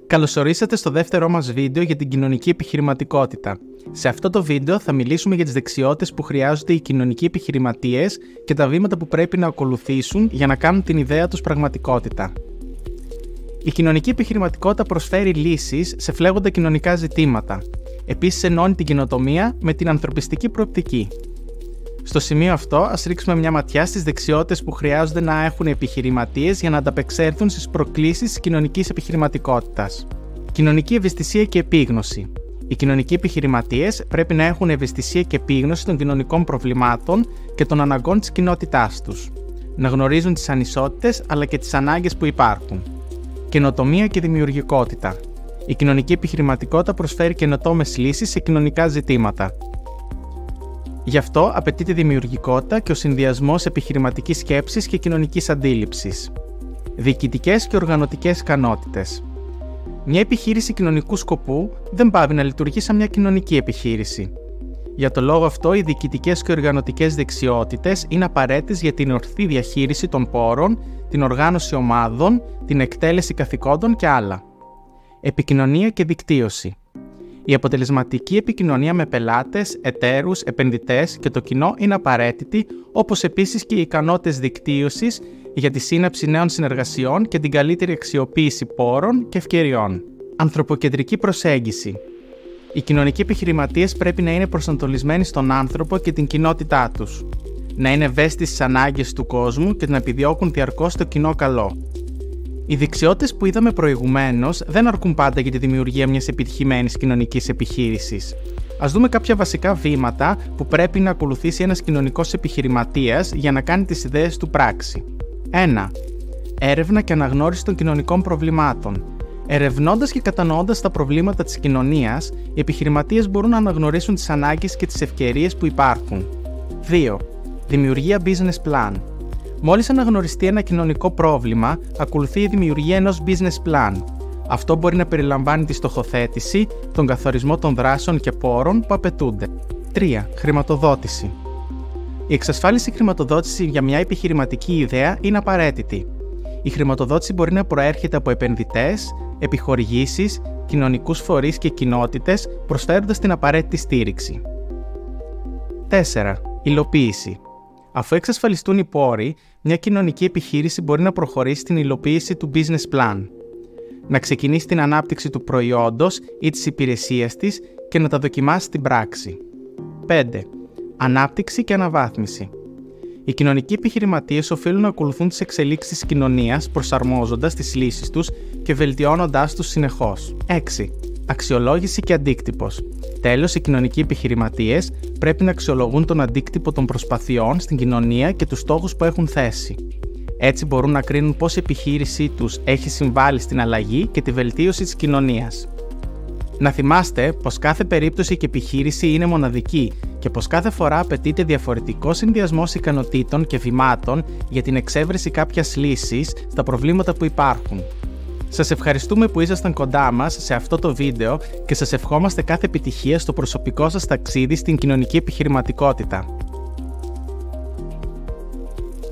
Καλωσορίσατε στο δεύτερό μας βίντεο για την κοινωνική επιχειρηματικότητα. Σε αυτό το βίντεο θα μιλήσουμε για τις δεξιότητες που χρειάζονται οι κοινωνικοί επιχειρηματίες και τα βήματα που πρέπει να ακολουθήσουν για να κάνουν την ιδέα τους πραγματικότητα. Η κοινωνική επιχειρηματικότητα προσφέρει λύσεις σε φλέγοντα κοινωνικά ζητήματα. Επίσης ενώνει την καινοτομία με την ανθρωπιστική προοπτική. Στο σημείο αυτό, ας ρίξουμε μια ματιά στις δεξιότητες που χρειάζονται να έχουν οι επιχειρηματίες για να ανταπεξέλθουν στις προκλήσεις της κοινωνικής επιχειρηματικότητας. Κοινωνική ευαισθησία και επίγνωση. Οι κοινωνικοί επιχειρηματίες πρέπει να έχουν ευαισθησία και επίγνωση των κοινωνικών προβλημάτων και των αναγκών της κοινότητάς τους. Να γνωρίζουν τις ανισότητες αλλά και τις ανάγκες που υπάρχουν. Καινοτομία και δημιουργικότητα. Η κοινωνική επιχειρηματικότητα προσφέρει καινοτόμες λύσεις σε κοινωνικά ζητήματα. Γι' αυτό απαιτείται δημιουργικότητα και ο συνδυασμός επιχειρηματικής σκέψης και κοινωνικής αντίληψης. Διοικητικές και οργανωτικές ικανότητες. Μια επιχείρηση κοινωνικού σκοπού δεν πάβει να λειτουργεί σαν μια κοινωνική επιχείρηση. Για το λόγο αυτό, οι διοικητικές και οργανωτικές δεξιότητες είναι απαραίτητες για την ορθή διαχείριση των πόρων, την οργάνωση ομάδων, την εκτέλεση καθηκόντων και άλλα. Επικοινωνία και δικτύωση. Η αποτελεσματική επικοινωνία με πελάτες, εταίρους, επενδυτές και το κοινό είναι απαραίτητη, όπως επίσης και οι ικανότητες δικτύωσης για τη σύναψη νέων συνεργασιών και την καλύτερη αξιοποίηση πόρων και ευκαιριών. Ανθρωποκεντρική προσέγγιση. Οι κοινωνικοί επιχειρηματίες πρέπει να είναι προσανατολισμένοι στον άνθρωπο και την κοινότητά τους, να είναι ευαίσθητοι στις ανάγκες του κόσμου και να επιδιώκουν διαρκώς το κοινό καλό. Οι δεξιότητες που είδαμε προηγουμένως δεν αρκούν πάντα για τη δημιουργία μιας επιτυχημένης κοινωνικής επιχείρησης. Ας δούμε κάποια βασικά βήματα που πρέπει να ακολουθήσει ένας κοινωνικός επιχειρηματίας για να κάνει τις ιδέες του πράξη. 1. Έρευνα και αναγνώριση των κοινωνικών προβλημάτων. Ερευνώντας και κατανοώντας τα προβλήματα της κοινωνίας, οι επιχειρηματίες μπορούν να αναγνωρίσουν τις ανάγκες και τις ευκαιρίες που υπάρχουν. 2. Δημιουργία business plan. Μόλις αναγνωριστεί ένα κοινωνικό πρόβλημα, ακολουθεί η δημιουργία ενός business plan. Αυτό μπορεί να περιλαμβάνει τη στοχοθέτηση, τον καθορισμό των δράσεων και πόρων που απαιτούνται. 3. Χρηματοδότηση. Η εξασφάλιση χρηματοδότηση για μια επιχειρηματική ιδέα είναι απαραίτητη. Η χρηματοδότηση μπορεί να προέρχεται από επενδυτές, επιχορηγήσεις, κοινωνικούς φορείς και κοινότητες, προσφέροντας την απαραίτητη στήριξη. 4. Υλοποίηση. Αφού εξασφαλιστούν οι πόροι, μια κοινωνική επιχείρηση μπορεί να προχωρήσει στην υλοποίηση του business plan, να ξεκινήσει την ανάπτυξη του προϊόντος ή της υπηρεσίας της και να τα δοκιμάσει στην πράξη. 5. Ανάπτυξη και αναβάθμιση. Οι κοινωνικοί επιχειρηματίες οφείλουν να ακολουθούν τις εξελίξεις της κοινωνίας, προσαρμόζοντας τις λύσεις τους και βελτιώνοντάς τους συνεχώς. 6. Αξιολόγηση και αντίκτυπος. Τέλος, οι κοινωνικοί επιχειρηματίες πρέπει να αξιολογούν τον αντίκτυπο των προσπαθειών στην κοινωνία και τους στόχους που έχουν θέσει. Έτσι μπορούν να κρίνουν πώς η επιχείρησή τους έχει συμβάλει στην αλλαγή και τη βελτίωση της κοινωνίας. Να θυμάστε πως κάθε περίπτωση και επιχείρηση είναι μοναδική και πως κάθε φορά απαιτείται διαφορετικός συνδυασμός ικανοτήτων και βημάτων για την εξέβρεση κάποιας λύσης στα προβλήματα που υπάρχουν. Σας ευχαριστούμε που ήσασταν κοντά μας σε αυτό το βίντεο και σας ευχόμαστε κάθε επιτυχία στο προσωπικό σας ταξίδι στην κοινωνική επιχειρηματικότητα.